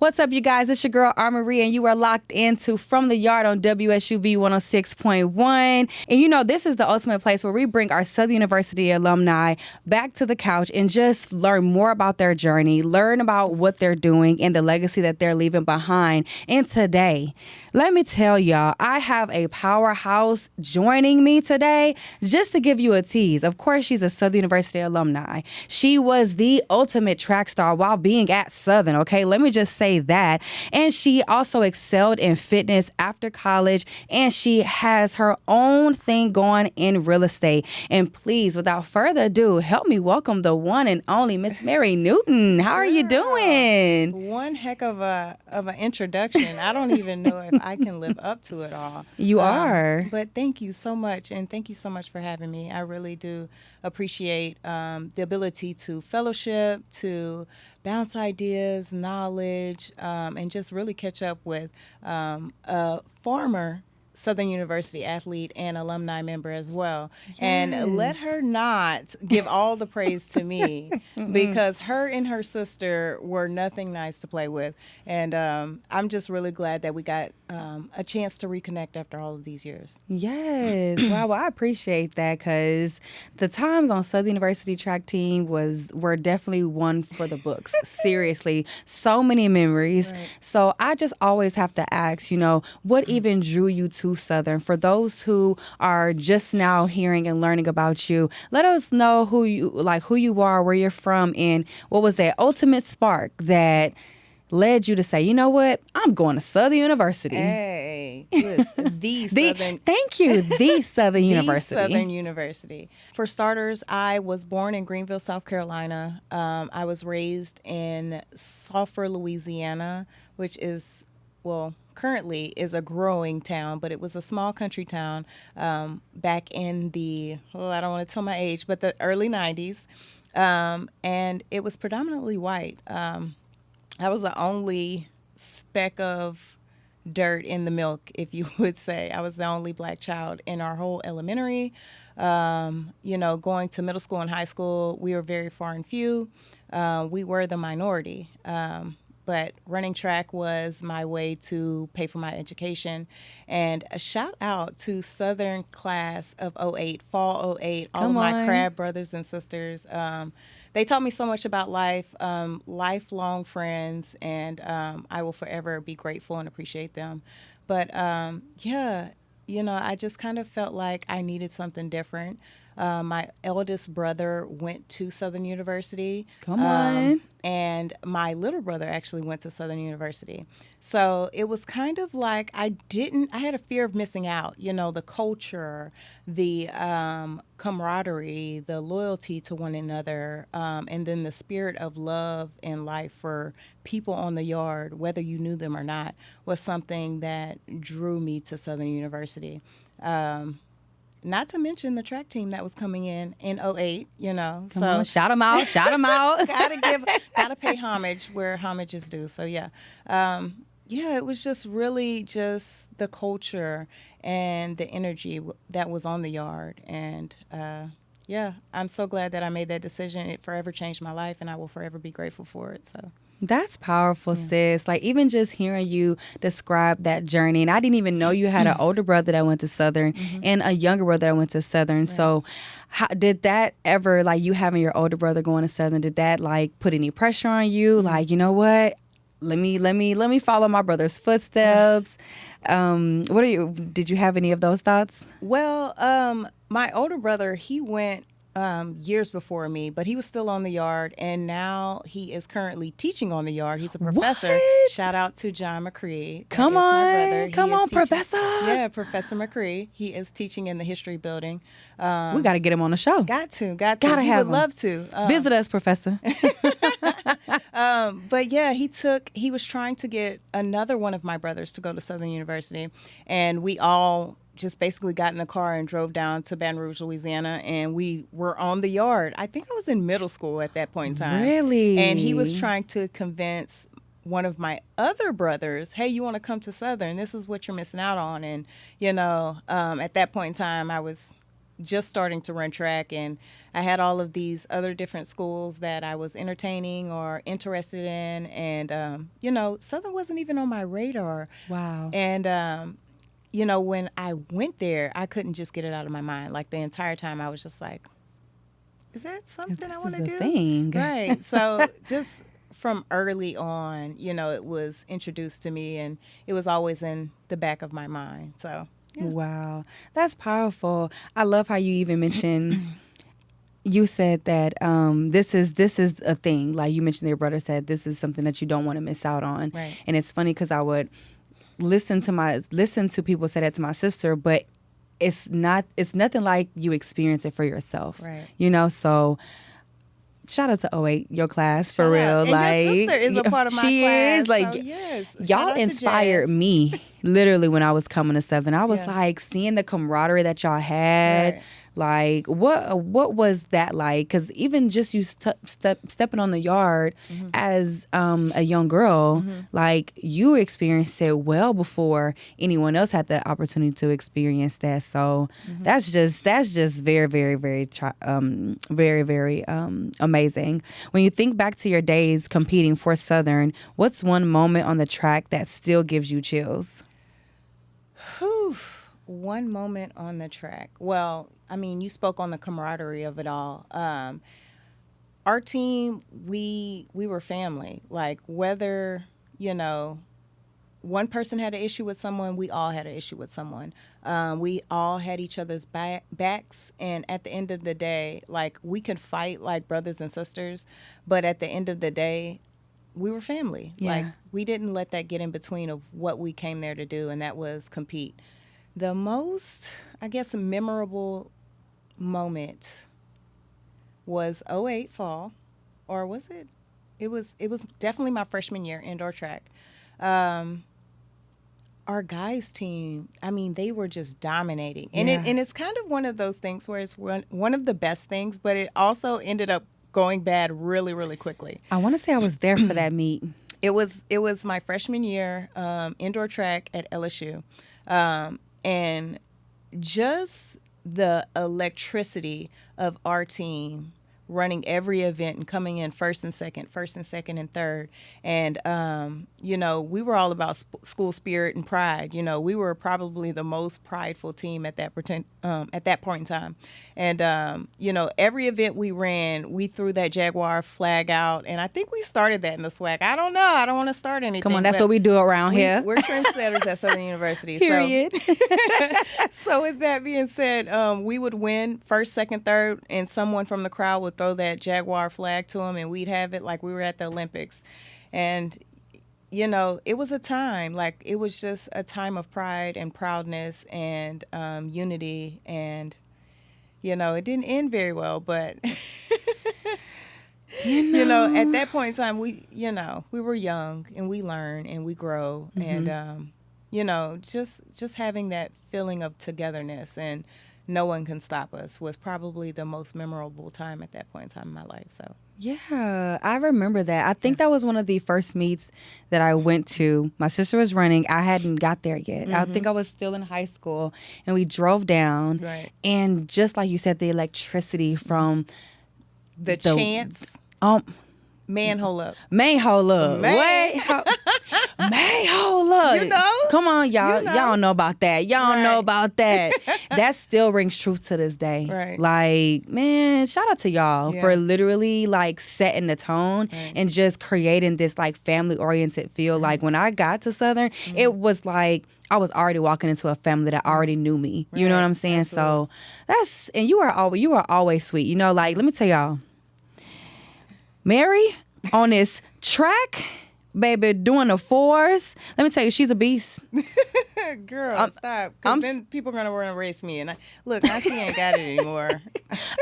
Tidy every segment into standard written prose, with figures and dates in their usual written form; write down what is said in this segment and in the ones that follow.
What's up, you guys? It's your girl, Armory, and you are locked into From the Yard on WSUV 106.1. And you know, this is the ultimate place where we bring our Southern University alumni back to the couch and just learn more about their journey, learn about what they're doing and the legacy that they're leaving behind. And today, let me tell y'all, I have a powerhouse joining me today. Just to give you a tease, of course, she's a Southern University alumni. She was the ultimate track star while being at Southern, okay? Let me just say that. And she also excelled in fitness after college, and she has her own thing going in real estate. And please, without further ado, help me welcome the one and only Miss Mary Newton. How are you doing? One heck of an introduction. I don't even know if I can live up to it all. You are. But thank you so much, and thank you so much for having me. I really do appreciate the ability to fellowship, to bounce ideas, knowledge, and just really catch up with a former Southern University athlete and alumni member as well. Yes. And let her not give all the praise to me because her and her sister were nothing nice to play with. And I'm just really glad that we got a chance to reconnect after all of these years. Yes. Wow. Well, I appreciate that because the times on Southern University track team were definitely one for the books. Seriously. So many memories. Right. So I just always have to ask, what even drew you to Southern? For those who are just now hearing and learning about you, let us know who you are, where you're from, and what was that ultimate spark that led you to say, you know what, I'm going to Southern University. Hey, the Southern. Thank you, the Southern University. Southern University. For starters, I was born in Greenville, South Carolina. I was raised in Sulphur, Louisiana, which is, currently is a growing town, but it was a small country town back in the, I don't want to tell my age, but the early 90s. And it was predominantly white. I was the only speck of dirt in the milk, if you would say. I was the only black child in our whole elementary. Going to middle school and high school, we were very far and few. We were the minority. But running track was my way to pay for my education. And a shout out to Southern class of 08, fall 08, all of my crab brothers and sisters. They taught me so much about life, lifelong friends, and I will forever be grateful and appreciate them. But I just kind of felt like I needed something different. My eldest brother went to Southern University. Come on. And my little brother actually went to Southern University. So it was kind of like I had a fear of missing out, the culture, the camaraderie, the loyalty to one another, and then the spirit of love and life for people on the yard, whether you knew them or not, was something that drew me to Southern University. Not to mention the track team that was coming in 08, Come on, shout them out. Gotta pay homage where homage is due. So it was just really just the culture and the energy that was on the yard. And I'm so glad that I made that decision. It forever changed my life, and I will forever be grateful for it. So. That's powerful, sis. Like, even just hearing you describe that journey, and I didn't even know you had an older brother that went to Southern and a younger brother that went to Southern. Right. So did that ever, you having your older brother going to Southern, did that, put any pressure on you? Like, you know what? Let me follow my brother's footsteps. Did you have any of those thoughts? Well, my older brother, he went years before me, but he was still on the yard, and now he is currently teaching on the yard. He's a professor. What? Shout out to John McCree. Come on, Professor. Yeah, Professor McCree. He is teaching in the history building. We got to get him on the show. Got to. Gotta have him. Would love to visit us, Professor. But yeah, he was trying to get another one of my brothers to go to Southern University, and we all just basically got in the car and drove down to Baton Rouge, Louisiana, and we were on the yard. I think I was in middle school at that point in time. Really? And he was trying to convince one of my other brothers, hey, you want to come to Southern? This is what you're missing out on. And, at that point in time, I was just starting to run track, and I had all of these other different schools that I was entertaining or interested in, and Southern wasn't even on my radar. Wow. And when I went there, I couldn't just get it out of my mind. Like the entire time, I was just like, "Is that something I want to do?" Thing. Right. So just from early on, it was introduced to me, and it was always in the back of my mind. So. Yeah. Wow, that's powerful. I love how you even mentioned. You said that this is a thing. Like you mentioned, your brother said this is something that you don't want to miss out on. Right. And it's funny because I would listen to people say that to my sister, but it's nothing like you experience it for yourself. Right. So. Shout out to 08, your class, for Shout real. out. And your sister is a part of my class. She is. Like, so yes. y'all inspired me, literally, when I was coming to Southern. I was Yeah. like, seeing the camaraderie that y'all had. Right. Like, what was that like? Because even just you stepping on the yard as a young girl, like, you experienced it well before anyone else had the opportunity to experience that. So that's just very, very, very, very, very amazing. When you think back to your days competing for Southern, what's one moment on the track that still gives you chills? Whew. One moment on the track. Well, I mean, you spoke on the camaraderie of it all. Our team, we were family. Like, whether, one person had an issue with someone, we all had an issue with someone. We all had each other's backs. And at the end of the day, like, we could fight like brothers and sisters. But at the end of the day, we were family. Yeah. Like, we didn't let that get in between of what we came there to do, and that was compete. The most, I guess, memorable moment was 08 fall, or was it? It was definitely my freshman year, indoor track. Our guys team, I mean, they were just dominating. And it's kind of one of those things where it's one of the best things, but it also ended up going bad really, really quickly. I want to say I was there for that meet. It was my freshman year, indoor track at LSU. And just the electricity of our team running every event and coming in first and second and third. And, we were all about school spirit and pride. We were probably the most prideful team at that point in time. And, every event we ran, we threw that Jaguar flag out. And I think we started that in the swag. I don't know. I don't want to start anything. Come on, that's what we do around here. We're trendsetters at Southern University. Period. So with that being said, we would win first, second, third, and someone from the crowd would throw that Jaguar flag to them, and we'd have it like we were at the Olympics. And, it was a time, like, it was just a time of pride and proudness and unity. And, it didn't end very well, but, at that point in time, we were young and we learn and we grow. And, just having that feeling of togetherness and no one can stop us was probably the most memorable time at that point in time in my life. So yeah, I remember that. I think that was one of the first meets that I went to. My sister was running. I hadn't got there yet. I think I was still in high school, and we drove down. Right. And just like you said, the electricity from the chants. Man, hold up. Man, hold up. Man. Wait, man, hold up. Come on, y'all. Y'all know about that. Y'all know about that. That still rings truth to this day. Right. Like, man, shout out to y'all for literally, like, setting the tone and just creating this, like, family-oriented feel. Like, when I got to Southern, it was like I was already walking into a family that already knew me. You know what I'm saying? Absolutely. So and you are always sweet. Like, let me tell y'all. Mary on this track, baby, doing the fours. Let me tell you, she's a beast. Girl, stop. Because then people are going to want to race me. And Auntie ain't got it anymore.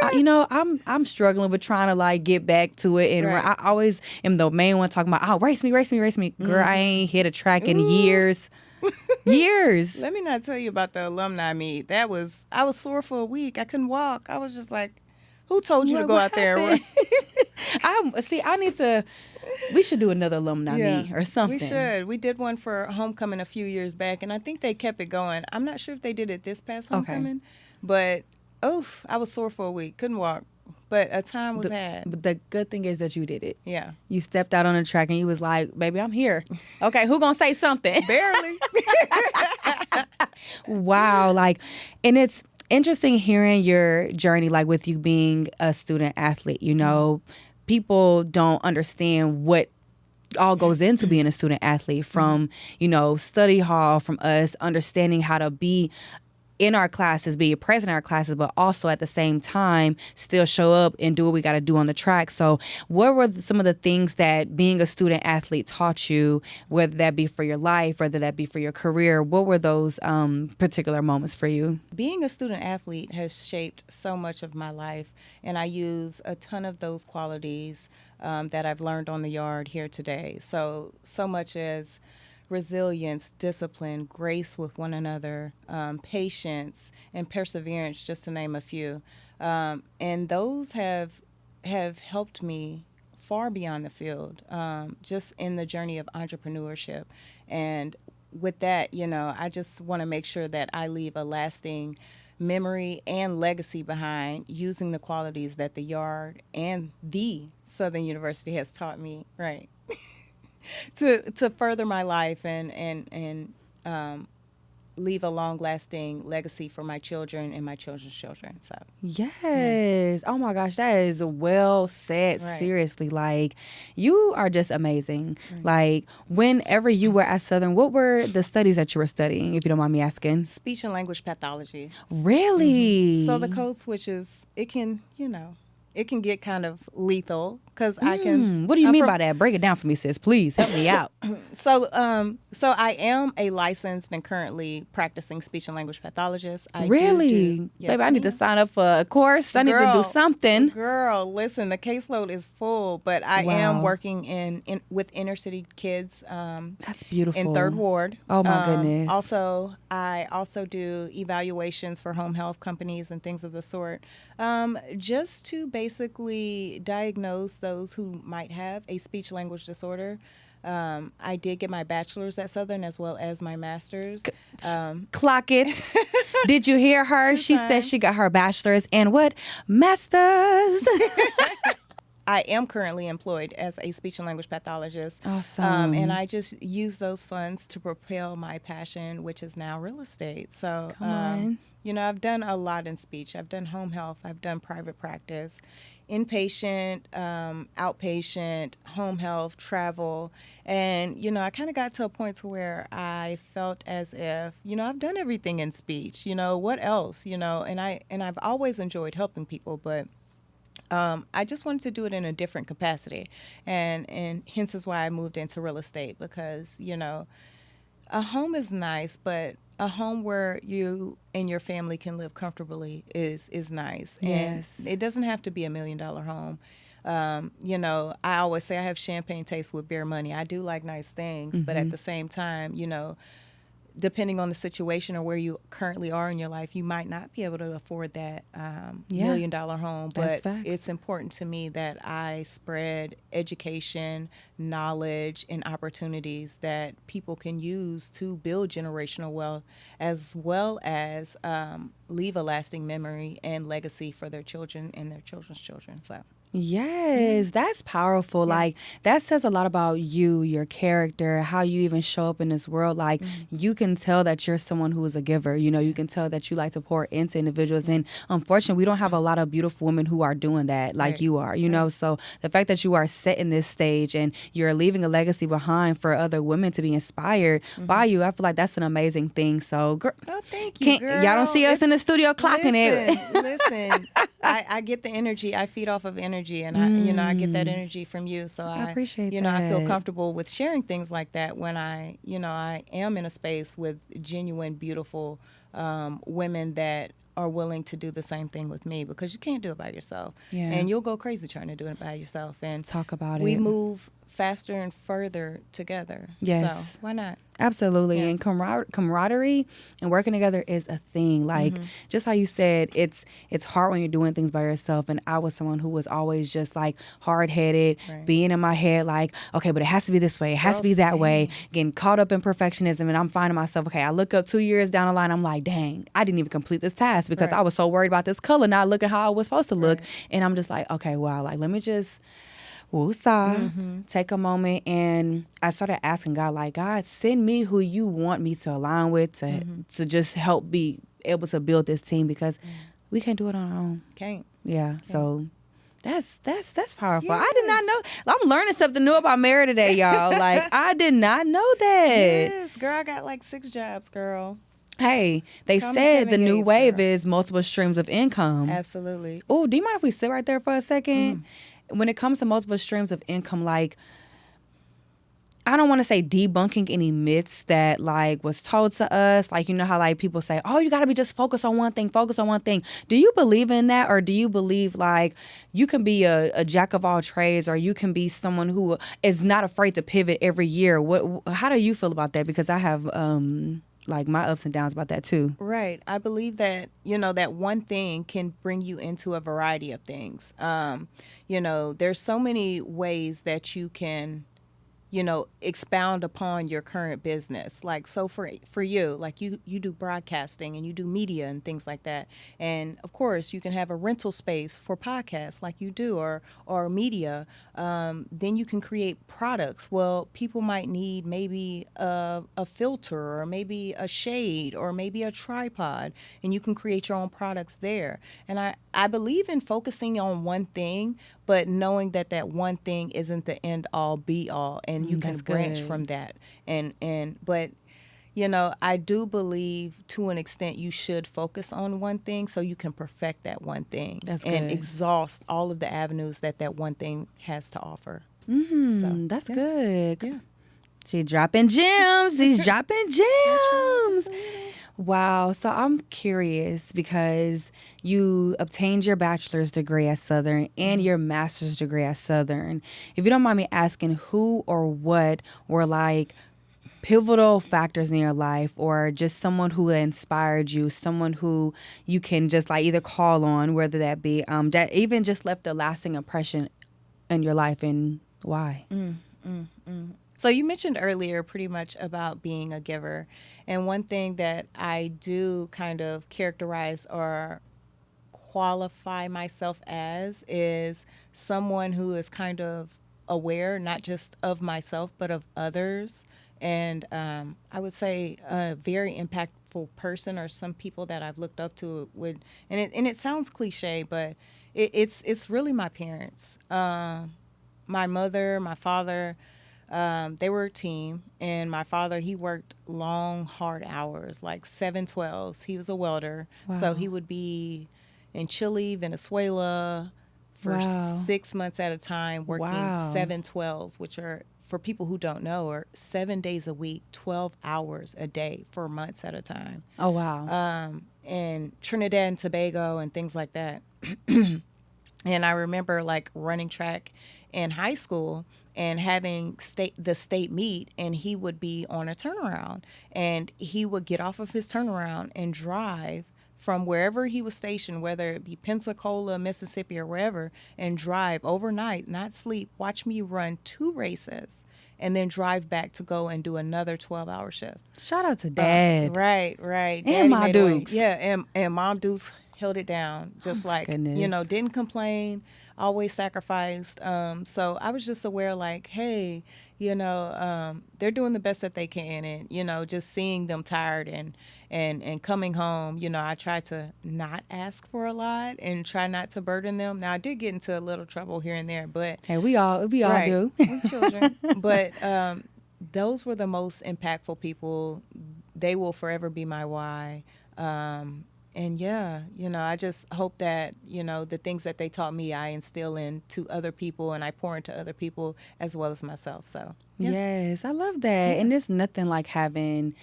I'm struggling with trying to, like, get back to it. And I always am the main one talking about, race me. Girl, I ain't hit a track in years. Years. Let me not tell you about the alumni meet. I was sore for a week. I couldn't walk. I was just like, who told you to go out there? We should do another alumni meet or something. We should. We did one for homecoming a few years back, and I think they kept it going. I'm not sure if they did it this past homecoming, but Oof, I was sore for a week. Couldn't walk. But a time was But had. the good thing is that you did it. Yeah. You stepped out on the track and you was like, baby, I'm here. Okay, who gonna say something? Barely. Wow. Like, and it's interesting hearing your journey, like with you being a student athlete. You know, people don't understand what all goes into being a student athlete, from, you know, study hall, from us understanding how to be in our classes, be present in our classes, but also at the same time still show up and do what we got to do on the track. So what were some of the things that being a student athlete taught you, whether that be for your life, whether that be for your career? What were those particular moments for you? Being a student athlete has shaped so much of my life, and I use a ton of those qualities that I've learned on the yard here today. So much as resilience, discipline, grace with one another, patience, and perseverance, just to name a few. And those have helped me far beyond the field, just in the journey of entrepreneurship. And with that, you know, I just want to make sure that I leave a lasting memory and legacy behind, using the qualities that the yard and the Southern University has taught me, right? to further my life and leave a long-lasting legacy for my children and my children's children. So yes. Oh my gosh, that is well said. Right. Seriously, like, you are just amazing. Right. Like, whenever you were at Southern, what were the studies that you were studying, if you don't mind me asking? speech and language pathology. Really? So the code switches, it can, you know, it can get kind of lethal because I can. What do you mean by that? Break it down for me, sis. Please help me out. So I am a licensed and currently practicing speech and language pathologist. I Really? Yes, Baby, I need to ma'am. sign up for a course. I need to do something. Girl, listen, the caseload is full, but I Wow. am working in with inner city kids. That's beautiful. In Third Ward. Oh my goodness. Also, I also do evaluations for home health companies and things of the sort, just to basically diagnose those who might have a speech language disorder. I did get my bachelor's at Southern as well as my master's. Clock it. Did you hear her? She said Sometimes. she got her bachelor's and what? Master's. I am currently employed as a speech and language pathologist. Awesome. And I just use those funds to propel my passion, which is now real estate. So, Come on. you know, I've done a lot in speech. I've done home health. I've done private practice, inpatient, outpatient, home health, travel. And, you know, I kind of got to a point to where I felt as if, you know, I've done everything in speech. You know, what else? You know, and I've always enjoyed helping people, but I just wanted to do it in a different capacity, and hence is why I moved into real estate, because, you know, a home is nice, but a home where you and your family can live comfortably is nice. Yes. And it doesn't have to be $1 million home. You know, I always say I have champagne taste with bare money. I do like nice things, but at the same time, you know, depending on the situation or where you currently are in your life, you might not be able to afford that $1 million home. That's But facts. it's important to me that I spread education, knowledge, and opportunities that people can use to build generational wealth, as well as leave a lasting memory and legacy for their children and their children's children. So. Yes, that's powerful. Like, that says a lot about you, your character, how you even show up in this world. Like, you can tell that you're someone who is a giver. You know, you can tell that you like to pour into individuals. And unfortunately, we don't have a lot of beautiful women who are doing that like Right. you are, you know. So the fact that you are setting this stage and you're leaving a legacy behind for other women to be inspired by you, I feel like that's an amazing thing. So, girl, Oh, thank you, girl. y'all don't see us in the studio clocking it. Listen, I get the energy. I feed off of energy, and I get that energy from you. So I appreciate I feel that. comfortable with sharing things like that when I am in a space with genuine, beautiful women that are willing to do the same thing with me, because you can't do it by yourself. Yeah. And you'll go crazy trying to do it by yourself. And Talk about we it. move faster and further together. Yes. So why not? Absolutely. Yeah. And camaraderie and working together is a thing. Like, just how you said, it's hard when you're doing things by yourself. And I was someone who was always just like hard-headed, being in my head like, okay, but it has to be this way. It has to be that way. Getting caught up in perfectionism. And I'm finding myself, okay, I look up 2 years down the line, I'm like, dang, I didn't even complete this task because I was so worried about this color not looking how I was supposed to look. And I'm just like, okay, wow, like, let me just take a moment, and I started asking God, like, God, send me who you want me to align with to just help be able to build this team, because we can't do it on our own. Can't. Yeah. So that's powerful. Yes. I did not know. I'm learning something new about Mary today, y'all. Like, I did not know that. Yes, girl, I got like 6 jobs, girl. Hey, they said the new wave is multiple streams of income. Absolutely. Oh, do you mind if we sit right there for a second? When it comes to multiple streams of income, like, I don't want to say debunking any myths that like was told to us. Like, you know how like people say, oh, you got to be just focused on one thing, focus on one thing. Do you believe in that? Or do you believe like you can be a jack of all trades, or you can be someone who is not afraid to pivot every year? How do you feel about that? Because I have like my ups and downs about that too. Right. I believe that, you know, that one thing can bring you into a variety of things. You know, there's so many ways that you can, you know, expound upon your current business. Like, so for you, like you do broadcasting and you do media and things like that. And of course you can have a rental space for podcasts like you do, or media. Then you can create products. Well, people might need maybe a filter, or maybe a shade, or maybe a tripod, and you can create your own products there. And I believe in focusing on one thing, but knowing that that one thing isn't the end all be all, and you can branch from that. But you know, I do believe to an extent you should focus on one thing so you can perfect that one thing. That's and good. Exhaust all of the avenues that one thing has to offer. That's good. Yeah. She's dropping gems. She's dropping gems. Wow. So I'm curious, because you obtained your bachelor's degree at Southern and your master's degree at Southern. If you don't mind me asking, who or what were like pivotal factors in your life, or just someone who inspired you, someone who you can just like either call on, whether that be that even just left a lasting impression in your life, and why? So you mentioned earlier pretty much about being a giver. And one thing that I do kind of characterize or qualify myself as is someone who is kind of aware, not just of myself, but of others. And I would say a very impactful person, or some people that I've looked up to would, and it sounds cliche, but it's really my parents. My mother, my father, they were a team, and my father, he worked long, hard hours, like 7/12s. He was a welder. Wow. So he would be in Chile, Venezuela for 6 months at a time, working 7/12s, which are, for people who don't know, are 7 days a week, 12 hours a day for months at a time. Oh, wow. And Trinidad and Tobago and things like that. And I remember like running track in high school and having the state meet, and he would be on a turnaround, and he would get off of his turnaround and drive from wherever he was stationed, whether it be Pensacola, Mississippi, or wherever, and drive overnight, not sleep, watch me run 2 races, and then drive back to go and do another 12-hour shift. Shout out to Dad. Right. And Mom Dukes. Yeah, and Mom Dukes held it down, just like, goodness. you know, didn't complain, always sacrificed. So I was just aware, like, hey, you know, they're doing the best that they can, and, you know, just seeing them tired and coming home, you know, I try to not ask for a lot and try not to burden them. Now, I did get into a little trouble here and there, but hey, we all do. We children. But those were the most impactful people. They will forever be my why. And yeah, you know, I just hope that, you know, the things that they taught me, I instill into other people, and I pour into other people as well as myself. So, yeah. Yes, I love that. Yeah. And there's nothing like having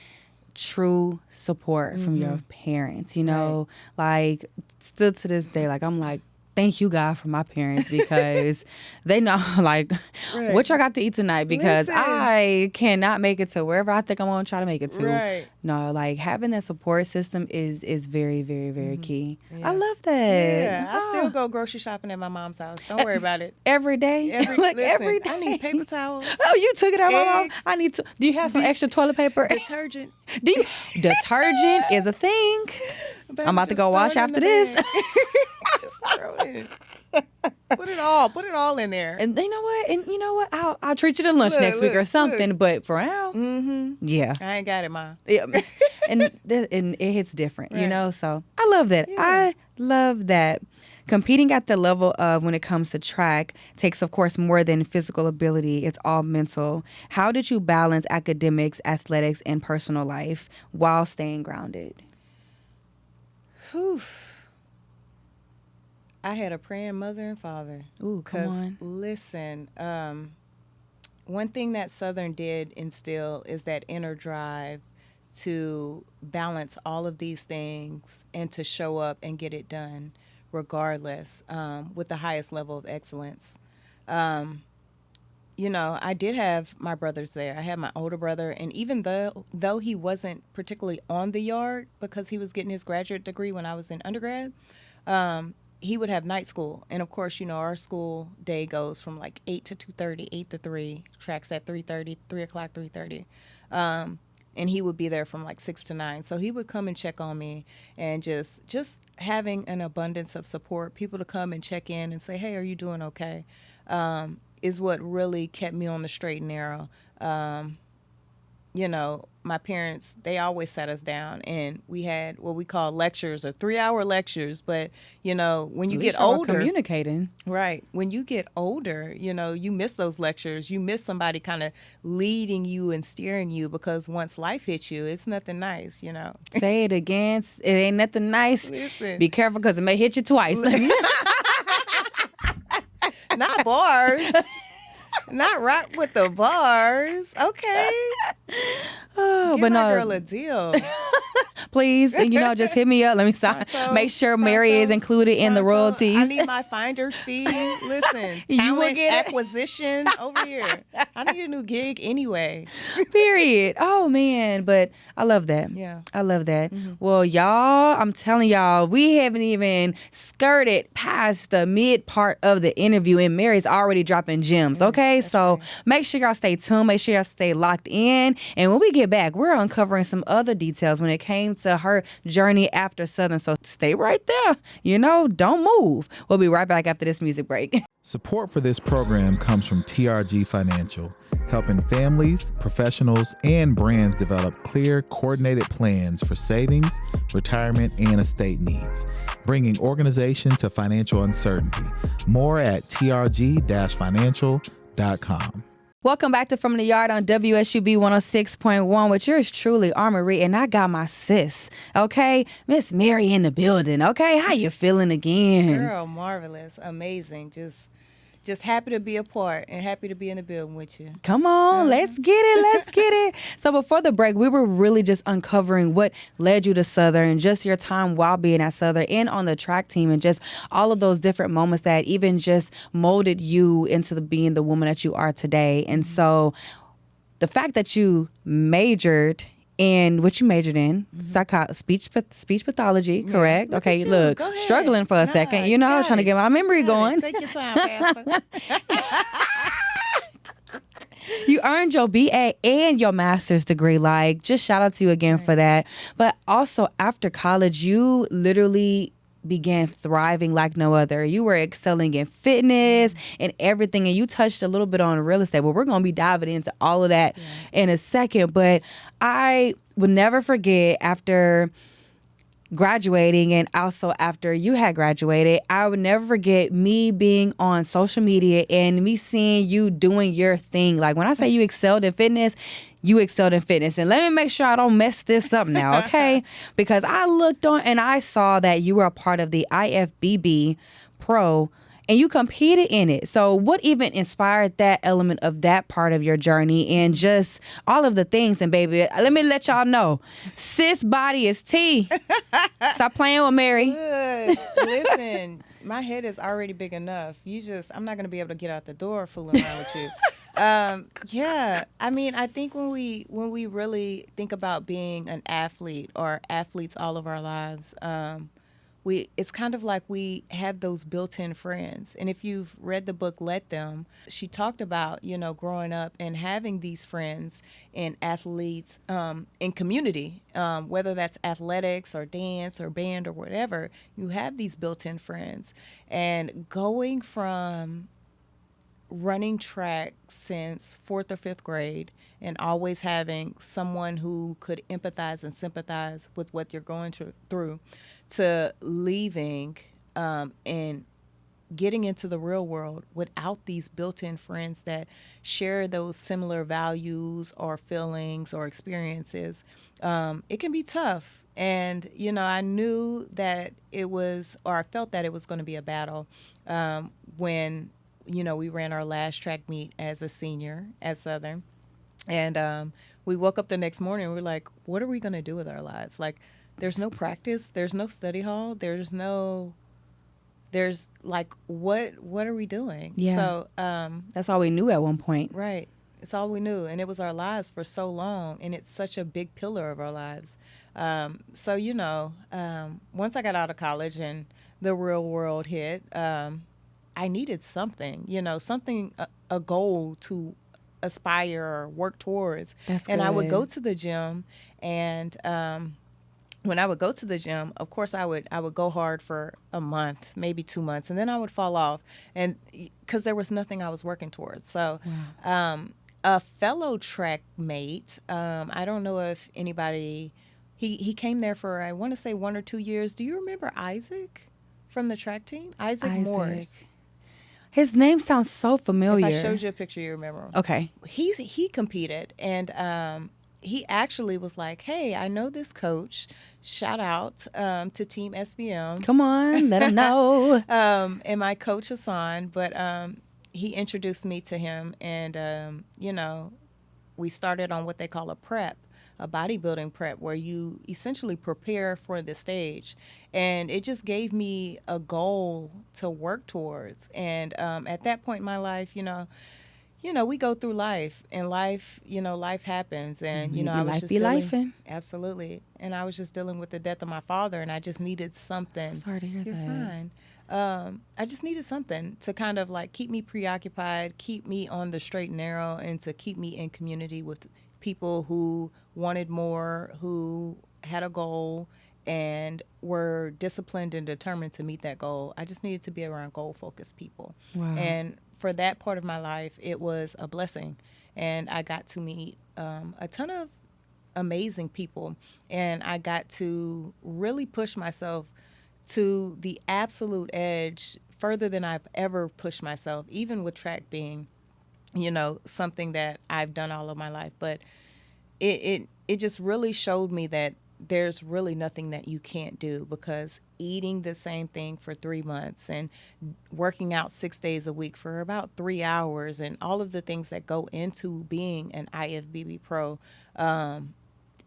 true support from your parents, you know, like still to this day, like I'm like, thank you, God, for my parents because they know, like, what y'all got to eat tonight because I cannot make it to wherever I think I'm going to try to make it to. Right. No, like, having that support system is very, very, very key. Yeah. I love that. Yeah, I still go grocery shopping at my mom's house. Don't worry about it. Every day? Every day. I need paper towels. Oh, you took it out, my mom? I need to. Do you have some extra toilet paper? Detergent. Detergent is a thing. Baby, I'm about to go wash after this. Just throw it. Put it all in there. And you know what? I'll treat you to lunch next week or something. But for now, yeah, I ain't got it, Ma. Yeah, and it hits different, you know. So I love that. Yeah. I love that. Competing at the level of when it comes to track takes, of course, more than physical ability. It's all mental. How did you balance academics, athletics, and personal life while staying grounded? Whew. I had a praying mother and father. Ooh, come on. Listen, one thing that Southern did instill is that inner drive to balance all of these things and to show up and get it done regardless, with the highest level of excellence. You know, I did have my brothers there. I had my older brother, and even though he wasn't particularly on the yard because he was getting his graduate degree when I was in undergrad, he would have night school. And of course, you know, our school day goes from like 8 to 2:30, 8 to 3, tracks at 3:30, 3 o'clock, 3:30. And he would be there from like 6 to 9. So he would come and check on me, and just having an abundance of support, people to come and check in and say, hey, are you doing okay? Is what really kept me on the straight and narrow. You know, my parents, they always sat us down, and we had what we call lectures or 3-hour lectures. But, you know, when you get older, communicating. Right. When you get older, you know, you miss those lectures. You miss somebody kind of leading you and steering you, because once life hits you, it's nothing nice, you know. Say it again. It ain't nothing nice. Listen. Be careful, because it may hit you twice. Not bars. Not rock with the bars. Okay. Oh, Give but my no. girl a deal. Please, you know, just hit me up. Let me stop. Make sure Mary is included in the royalties. I need my finder's fee. Listen, You will talent get it. acquisition over here. I need a new gig anyway. Period. Oh, man. But I love that. Yeah. I love that. Well, y'all, I'm telling y'all, we haven't even skirted past the mid part of the interview, and Mary's already dropping gems, okay? So make sure y'all stay tuned. Make sure y'all stay locked in. And when we get back, we're uncovering some other details when it came to her journey after Southern. So stay right there. You know, don't move. We'll be right back after this music break. Support for this program comes from TRG Financial, helping families, professionals, and brands develop clear, coordinated plans for savings, retirement, and estate needs, bringing organization to financial uncertainty. More at trg-financial.com. Welcome back to From the Yard on WSUB 106.1 with yours truly, Armory, and I got my sis, okay? Miss Mary in the building, okay? How you feeling again? Girl, marvelous, amazing. Just happy to be a part and happy to be in the building with you. Come on, let's get it, let's get it. So before the break, we were really just uncovering what led you to Southern, just your time while being at Southern and on the track team, and just all of those different moments that even just molded you into being the woman that you are today. And so the fact that you majored in what you majored in, speech pathology, correct? Look okay, at you. look, Go ahead. struggling for a second, you know, trying to get my memory going. Take your time, Pastor. You earned your BA and your master's degree. Like, just shout out to you again for that. But also after college, you literally began thriving like no other. You were excelling in fitness and everything, and you touched a little bit on real estate. Well, we're going to be diving into all of that in a second. But I would never forget, after graduating and also after you had graduated, I would never forget me being on social media and me seeing you doing your thing. Like, when I say you excelled in fitness, you excelled in fitness. And let me make sure I don't mess this up now, okay? Because I looked on and I saw that you were a part of the IFBB Pro and you competed in it. So what even inspired that element of that part of your journey and just all of the things? And baby, let me let y'all know, sis body is tea. Stop playing with Mary. Good. Listen, my head is already big enough. I'm not going to be able to get out the door fooling around with you. Yeah, I mean, I think when we really think about being an athlete or athletes all of our lives, it's kind of like we have those built-in friends. And if you've read the book Let Them, she talked about, growing up and having these friends and athletes in community, whether that's athletics or dance or band or whatever, you have these built-in friends. And going from running track since 4th or 5th grade and always having someone who could empathize and sympathize with what you're going through, to leaving and getting into the real world without these built-in friends that share those similar values or feelings or experiences, it can be tough. And, I knew that I felt that it was going to be a battle when we ran our last track meet as a senior at Southern. And we woke up the next morning and we're like, what are we going to do with our lives? Like, there's no practice. There's no study hall. There's like, what are we doing? Yeah. So that's all we knew at one point. Right. It's all we knew. And it was our lives for so long. And it's such a big pillar of our lives. So, once I got out of college and the real world hit, I needed something, a goal to aspire or work towards. That's good. And I would go to the gym, and when I would go to the gym, of course I would go hard for a month, maybe 2 months, and then I would fall off, and because there was nothing I was working towards. So a fellow track mate, I don't know if anybody, he came there for, I want to say 1 or 2 years. Do you remember Isaac from the track team? Isaac Morris. His name sounds so familiar. If I showed you a picture, you remember him. Okay. He competed, and he actually was like, hey, I know this coach. Shout out to Team SBM. Come on, let him know. And my coach, Hassan, but he introduced me to him, and, we started on what they call a prep, a bodybuilding prep, where you essentially prepare for the stage. And it just gave me a goal to work towards. And at that point in my life, we go through life, and life happens. And, I was just lifing. Absolutely. And I was just dealing with the death of my father, and I just needed something. So sorry to hear You're that. fine. I just needed something to kind of like keep me preoccupied, keep me on the straight and narrow, and to keep me in community with people who wanted more, who had a goal, and were disciplined and determined to meet that goal. I just needed to be around goal-focused people. Wow. And for that part of my life, it was a blessing. And I got to meet a ton of amazing people. And I got to really push myself to the absolute edge, further than I've ever pushed myself, even with track being, something that I've done all of my life. But it just really showed me that there's really nothing that you can't do, because eating the same thing for 3 months and working out 6 days a week for about 3 hours and all of the things that go into being an IFBB Pro,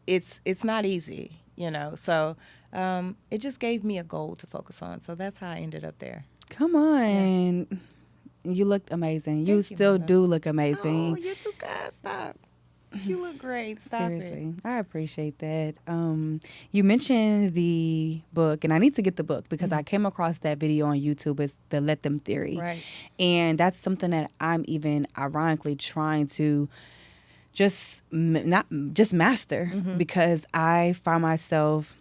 it's not easy, So it just gave me a goal to focus on. So that's how I ended up there. Come on. Yeah. You looked amazing. You still do look amazing. Oh, you too, guys. Stop. You look great. Stop Seriously, I appreciate that. You mentioned the book, and I need to get the book because I came across that video on YouTube. It's the Let Them Theory. Right. And that's something that I'm even ironically trying to not just master, because I find myself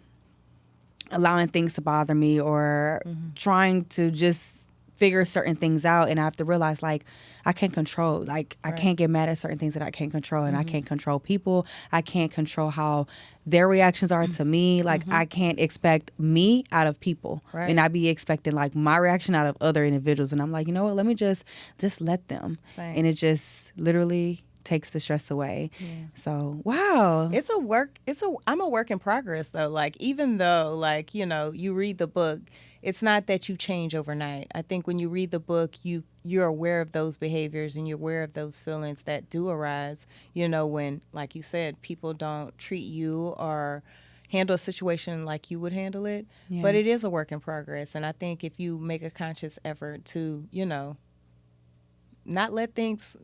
allowing things to bother me or trying to just figure certain things out, and I have to realize, like, I can't control, like, I can't get mad at certain things that I can't control, and I can't control people. I can't control how their reactions are to me. Like, I can't expect me out of people, and I be expecting, like, my reaction out of other individuals, and I'm like, you know what, let me just let them. Same. And it just literally takes the stress away. Yeah. So, wow. I'm a work in progress, though. Like, even though, like, you read the book, it's not that you change overnight. I think when you read the book, you're aware of those behaviors and you're aware of those feelings that do arise, when, like you said, people don't treat you or, handle a situation like you would handle it. Yeah. But it is a work in progress. And I think if you make a conscious effort to, not let things,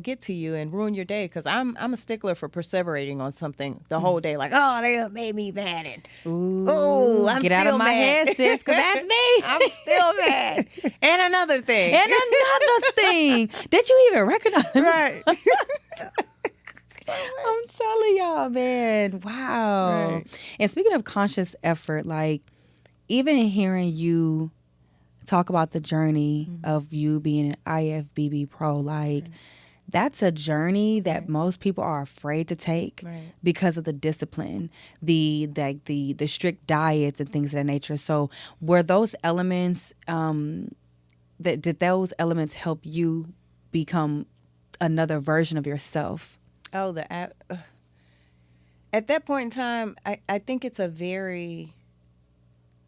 get to you and ruin your day. Because I'm a stickler for perseverating on something the whole day. Like, oh, they done made me mad. And, Ooh, I'm get still out of my mad. head, sis, because that's me. I'm still mad. And another thing. And another thing. Did you even recognize me? Right. I'm telling y'all, man. Wow. Right. And speaking of conscious effort, like, even hearing you talk about the journey of you being an IFBB Pro, like, that's a journey that most people are afraid to take because of the discipline, the strict diets and things of that nature. So were those elements, did those elements help you become another version of yourself? Oh, at that point in time, I think it's a very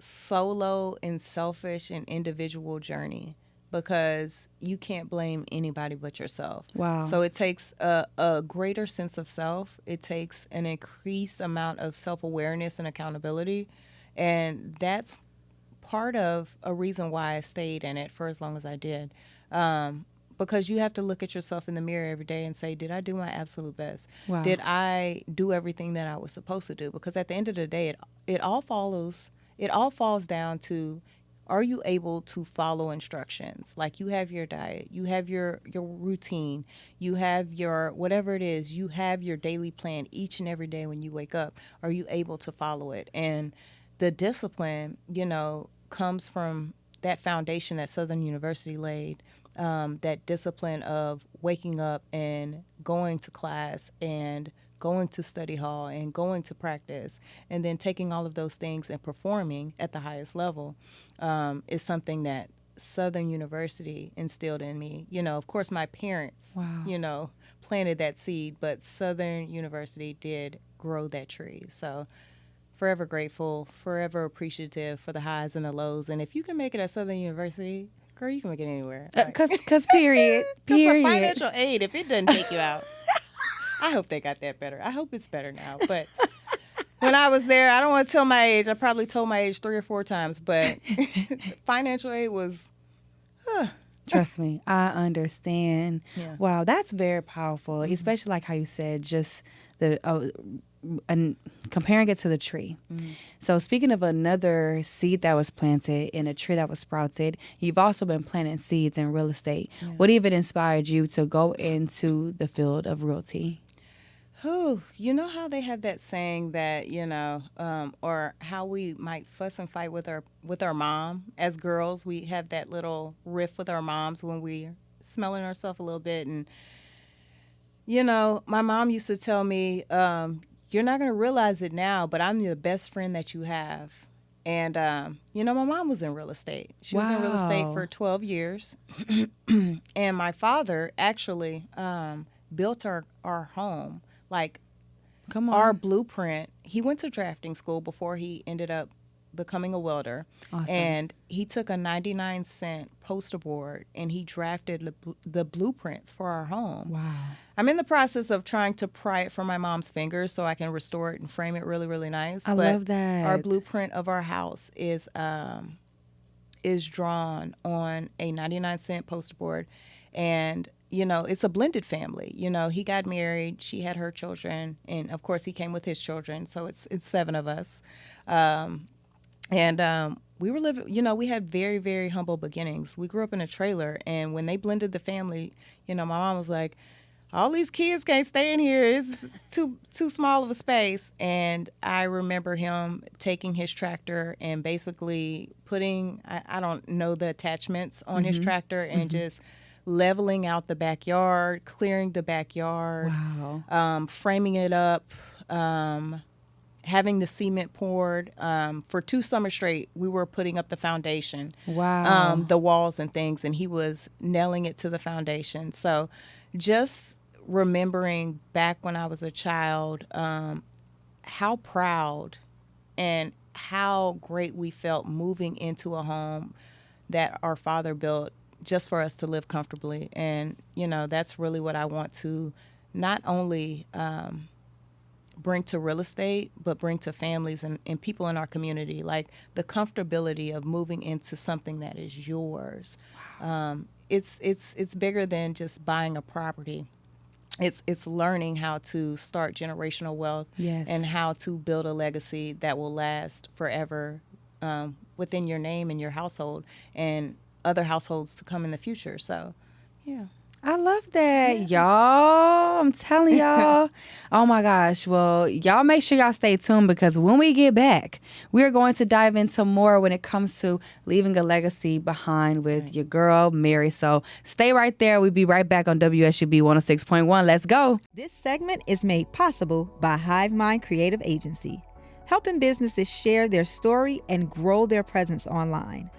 solo and selfish and individual journey, because you can't blame anybody but yourself. Wow. So it takes a greater sense of self. It takes an increased amount of self-awareness and accountability. And that's part of a reason why I stayed in it for as long as I did. Because you have to look at yourself in the mirror every day and say, did I do my absolute best? Wow. Did I do everything that I was supposed to do? Because at the end of the day, it all falls down to, are you able to follow instructions? Like, you have your diet, you have your routine, you have your whatever it is, you have your daily plan each and every day when you wake up. Are you able to follow it? And the discipline, comes from that foundation that Southern University laid, that discipline of waking up and going to class and going to study hall and going to practice, and then taking all of those things and performing at the highest level, is something that Southern University instilled in me. Of course, my parents, planted that seed, but Southern University did grow that tree. So forever grateful, forever appreciative for the highs and the lows. And if you can make it at Southern University, girl, you can make it anywhere. Cause period. The financial aid, if it doesn't take you out. I hope they got that better. I hope it's better now. But when I was there, I don't want to tell my age. I probably told my age 3 or 4 times. But financial aid was... Trust me, I understand. Yeah. Wow, that's very powerful, especially like how you said, just the and comparing it to the tree. So speaking of another seed that was planted and a tree that was sprouted, you've also been planting seeds in real estate. Yeah. What even inspired you to go into the field of realty? You know how they have that saying that, or how we might fuss and fight with our mom as girls. We have that little riff with our moms when we're smelling ourselves a little bit. And, my mom used to tell me, you're not going to realize it now, but I'm the best friend that you have. And, my mom was in real estate. She was in real estate for 12 years. And my father actually built our home. Like, come on, our blueprint. He went to drafting school before he ended up becoming a welder. Awesome. And he took a 99-cent poster board and he drafted the blueprints for our home. Wow. I'm in the process of trying to pry it from my mom's fingers so I can restore it and frame it really, really nice. I love that. Our blueprint of our house is drawn on a 99-cent poster board. And it's a blended family. He got married, she had her children, and of course he came with his children. So it's 7 of us. We were living, we had very, very humble beginnings. We grew up in a trailer, and when they blended the family, my mom was like, all these kids can't stay in here. It's too small of a space. And I remember him taking his tractor and basically putting, I don't know the attachments on his tractor, and just leveling out the backyard, clearing the backyard, framing it up, having the cement poured. For 2 summers straight, we were putting up the foundation, the walls and things, and he was nailing it to the foundation. So just remembering back when I was a child, how proud and how great we felt moving into a home that our father built just for us to live comfortably. And, that's really what I want to not only bring to real estate, but bring to families and people in our community, like the comfortability of moving into something that is yours. Wow. It's bigger than just buying a property. It's learning how to start generational wealth, yes, and how to build a legacy that will last forever, within your name and your household and other households to come in the future. So, yeah. I love that, y'all. I'm telling y'all. Oh my gosh. Well, y'all make sure y'all stay tuned, because when we get back, we're going to dive into more when it comes to leaving a legacy behind with your girl, Mary. So stay right there. We'll be right back on WSUB 106.1. Let's go. This segment is made possible by Hive Mind Creative Agency, helping businesses share their story and grow their presence online.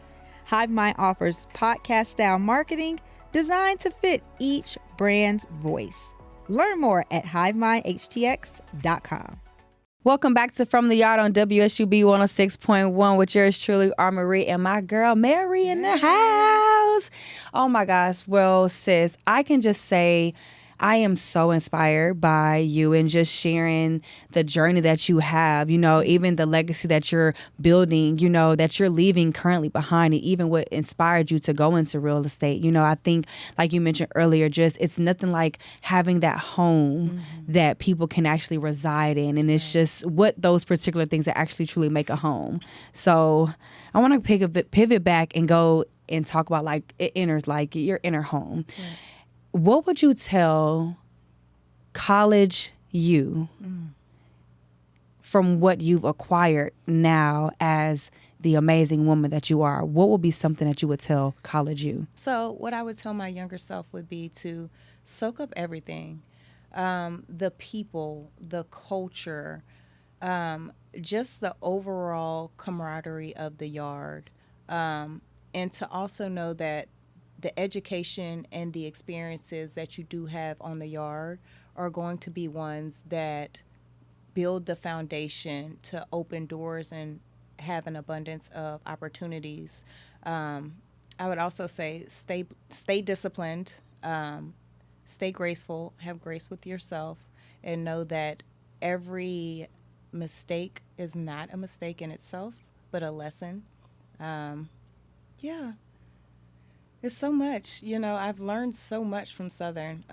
Hive Mind offers podcast-style marketing designed to fit each brand's voice. Learn more at hivemindhtx.com. Welcome back to From the Yard on WSUB 106.1 with yours truly, Marie, and my girl, Mary, in the house. Oh my gosh. Well, sis, I can just say I am so inspired by you and just sharing the journey that you have, even the legacy that you're building, that you're leaving currently behind, and even what inspired you to go into real estate. I think, like you mentioned earlier, just it's nothing like having that home that people can actually reside in. And it's just what those particular things that actually truly make a home. So I want to pivot back and go and talk about your inner home. Right. What would you tell college you from what you've acquired now as the amazing woman that you are? What would be something that you would tell college you? So what I would tell my younger self would be to soak up everything, the people, the culture, just the overall camaraderie of the yard, and to also know that the education and the experiences that you do have on the yard are going to be ones that build the foundation to open doors and have an abundance of opportunities. I would also say stay disciplined, stay graceful, have grace with yourself, and know that every mistake is not a mistake in itself, but a lesson. Yeah. It's so much, I've learned so much from Southern,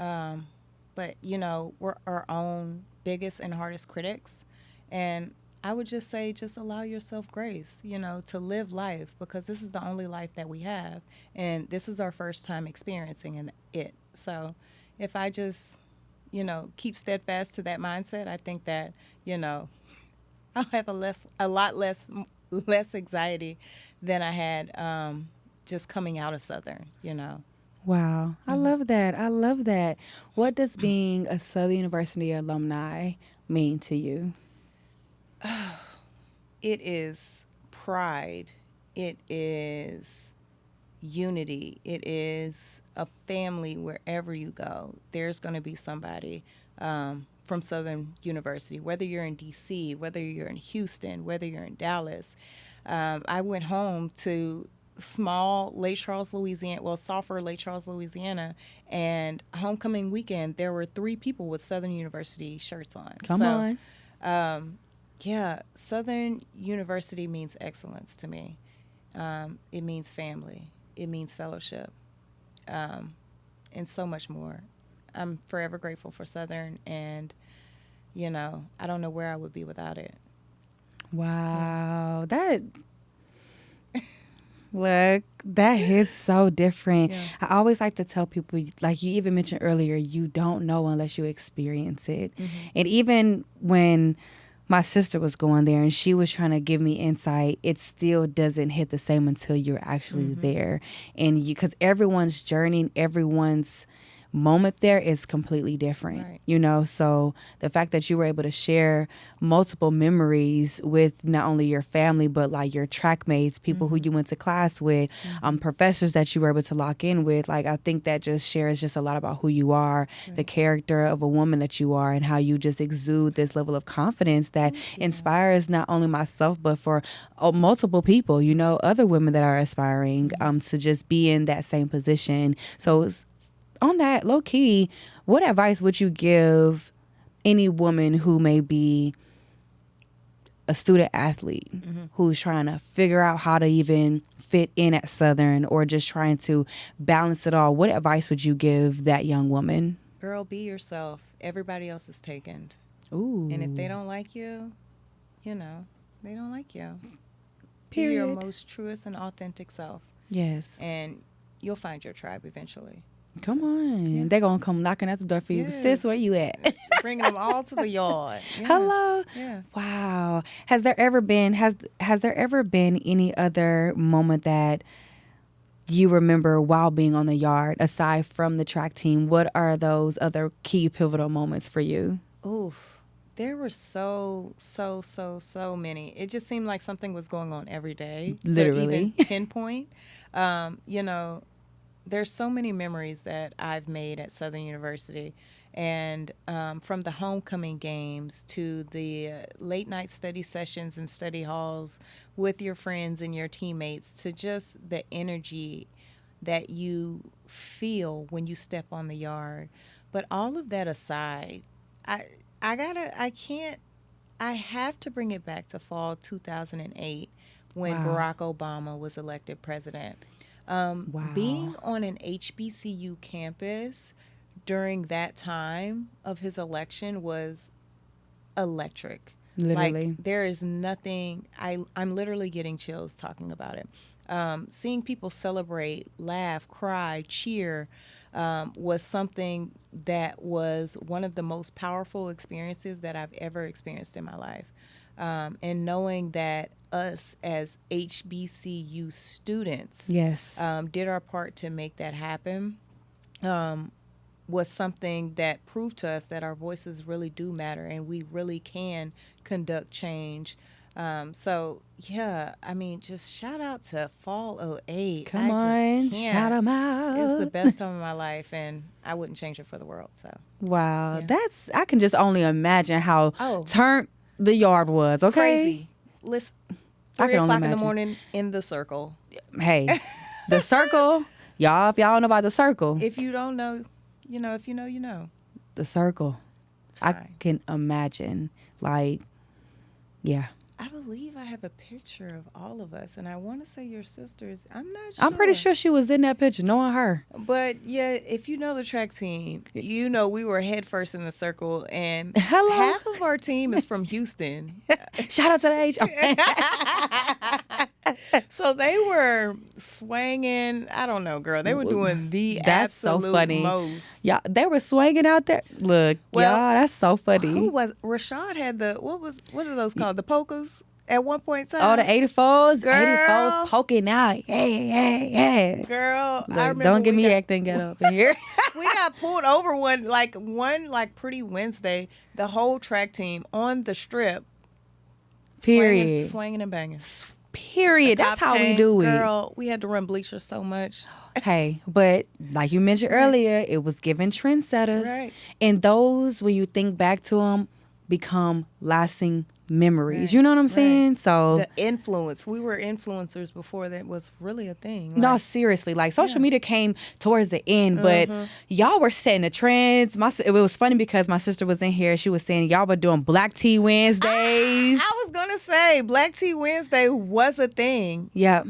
but, we're our own biggest and hardest critics. And I would just say, just allow yourself grace, to live life, because this is the only life that we have. And this is our first time experiencing it. So if I just, keep steadfast to that mindset, I think that, I'll have a lot less anxiety than I had, just coming out of Southern, Wow. I love that. I love that. What does being a Southern University alumni mean to you? It is pride. It is unity. It is a family wherever you go. There's going to be somebody from Southern University, whether you're in D.C., whether you're in Houston, whether you're in Dallas. I went home to small Lake Charles, Louisiana, Sulphur, Lake Charles, Louisiana, and homecoming weekend, there were 3 people with Southern University shirts on. Come on. Yeah, Southern University means excellence to me. It means family. It means fellowship, and so much more. I'm forever grateful for Southern, and, I don't know where I would be without it. Wow. Look, that hits so different. Yeah. I always like to tell people, like you even mentioned earlier, you don't know unless you experience it. And even when my sister was going there and she was trying to give me insight, it still doesn't hit the same until you're actually there. And because everyone's journey and everyone's moment there is completely different, so the fact that you were able to share multiple memories with not only your family, but like your track mates, people who you went to class with, professors that you were able to lock in with, like I think that just shares just a lot about who you are, the character of a woman that you are, and how you just exude this level of confidence that inspires not only myself, but for multiple people, other women that are aspiring to just be in that same position. So on that, low key, what advice would you give any woman who may be a student athlete who's trying to figure out how to even fit in at Southern or just trying to balance it all, what advice would you give that young woman? Girl, be yourself. Everybody else is taken. Ooh. And if they don't like you, they don't like you. Period. Be your most truest and authentic self. Yes. And you'll find your tribe eventually. Come on. Yeah. They're going to come knocking at the door for you. Yes. Sis, where you at? Bringing them all to the yard. Yeah. Hello. Yeah. Wow. Has there ever been any other moment that you remember while being on the yard, aside from the track team? What are those other key pivotal moments for you? Oof. There were so many. It just seemed like something was going on every day. Literally. To even pinpoint. There's so many memories that I've made at Southern University. And from the homecoming games to the late night study sessions and study halls with your friends and your teammates, to just the energy that you feel when you step on the yard. But all of that aside, I have to bring it back to fall 2008 when Wow. Barack Obama was elected president. Wow. Being on an HBCU campus during that time of his election was electric. Literally. Like, there is nothing, I'm literally getting chills talking about it. Seeing people celebrate, laugh, cry, cheer was something that was one of the most powerful experiences that I've ever experienced in my life. And knowing that us as HBCU students Yes. did our part to make that happen was something that proved to us that our voices really do matter and we really can conduct change. Just shout out to Fall 08. Come on. Shout them out. It's the best time of my life, and I wouldn't change it for the world. So Wow. Yeah. I can just only imagine how Oh. turned the yard was, okay? crazy. Listen, I 3 can only o'clock in the imagine. morning in the circle. Hey, the circle, y'all, if y'all don't know about the circle, If you don't know, you know. If you know, you know. the circle, I Time. can imagine, like, yeah. I believe I have a picture of all of us, and I want to say your sisters. I'm not sure. I'm pretty sure she was in that picture, knowing her. But yeah, if you know the track team, you know we were head first in the circle, and Hello. half of our team is from Houston. Shout out to the H. So they were swinging. I don't know, girl. They were doing the That's so absolute funny. most. Yeah, they were swinging out there. Look, Well, y'all, that's so funny. Who was Rashad? Had the what are those called? The polkas at one point in Oh, time. the 84s, Girl. 84s poking out. Yeah. Girl, Look, I remember don't get we me got- acting get up in here. We got pulled over one Pretty Wednesday. The whole track team on the strip. Period. Swinging and banging. Period. That's Cops how we came, do it. Girl, we had to run bleachers so much. Hey, but like you mentioned earlier, it was given trendsetters. Right. And those, when you think back to them, become lasting memories. Right. You know what I'm Right. saying? So, The influence. We were influencers before that was really a thing. no, Like, seriously. Like, social Yeah. media came towards the end, but y'all were setting the trends. It was funny because my sister was in here. She was saying y'all were doing Black Tea Wednesdays. I was going to say Black Tea Wednesday was a thing. Yep.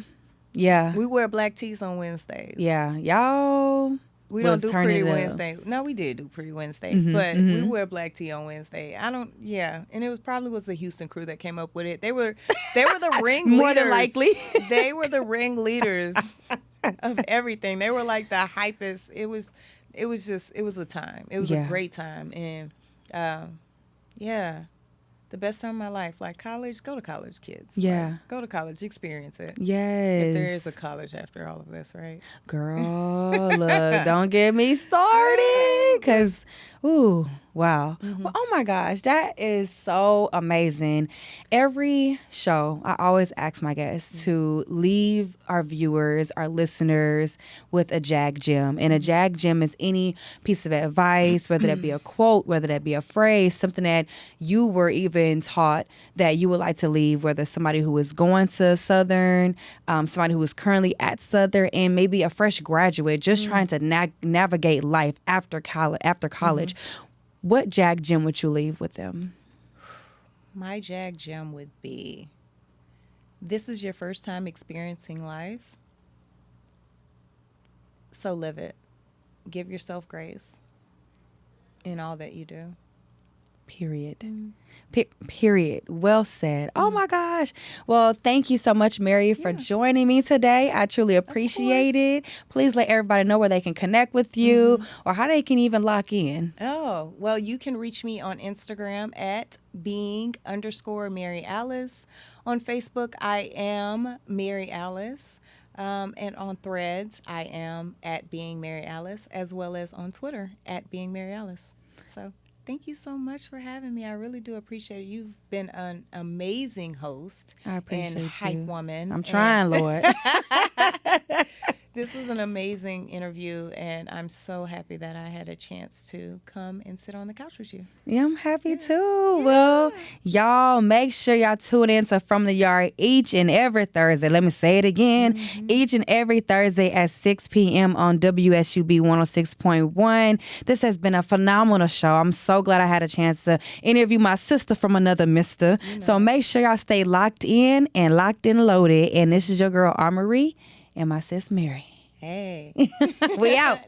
Yeah. We wear black tees on Wednesdays. Yeah. Y'all. We don't was do turning Pretty it up. Wednesday. No, we did do Pretty Wednesday, Mhm, but mhm. we wear black tea on Wednesday. And it was probably the Houston crew that came up with it. They were the ring More leaders. than likely. They were the ring leaders of everything. They were like the hypest. It was a time. It was Yeah. a great time, and the best time of my life. Like college, go to college, kids. Yeah. Like, go to college, experience it. Yes. If there is a college after all of this, right? Girl, look, don't get me started. Because, ooh, wow. Well, oh my gosh, that is so amazing. Every show, I always ask my guests to leave our viewers, our listeners, with a Jag gem. And a Jag gem is any piece of advice, whether that be a quote, whether that be a phrase, something that you were even taught that you would like to leave, whether somebody who is going to Southern, somebody who is currently at Southern, and maybe a fresh graduate just trying to navigate life after college. what Jag gem would you leave with them? My Jag gem would be, this is your first time experiencing life, so live it. Give yourself grace in all that you do. Period. Period. Well said. Oh my gosh. Well, thank you so much, Mary, for joining me today. I truly appreciate it. Please let everybody know where they can connect with you or how they can even lock in. Oh, well, you can reach me on Instagram at being_Mary Alice. On Facebook, I am Mary Alice. And on Threads, I am at Being Mary Alice, as well as on Twitter at Being Mary Alice. So thank you so much for having me. I really do appreciate it. You've been an amazing host. I appreciate and hype you. woman. I'm trying, Lord. This was an amazing interview, and I'm so happy that I had a chance to come and sit on the couch with you. Yeah, I'm happy too. Well, y'all make sure y'all tune in to From the Yard each and every Thursday. Let me say it again. Each and every Thursday at 6 p.m. on WSUB 106.1. This has been a phenomenal show. I'm so glad I had a chance to interview my sister from another mister. So make sure y'all stay locked in and loaded. And this is your girl, Armory, and my sis, Mary. Hey. We out.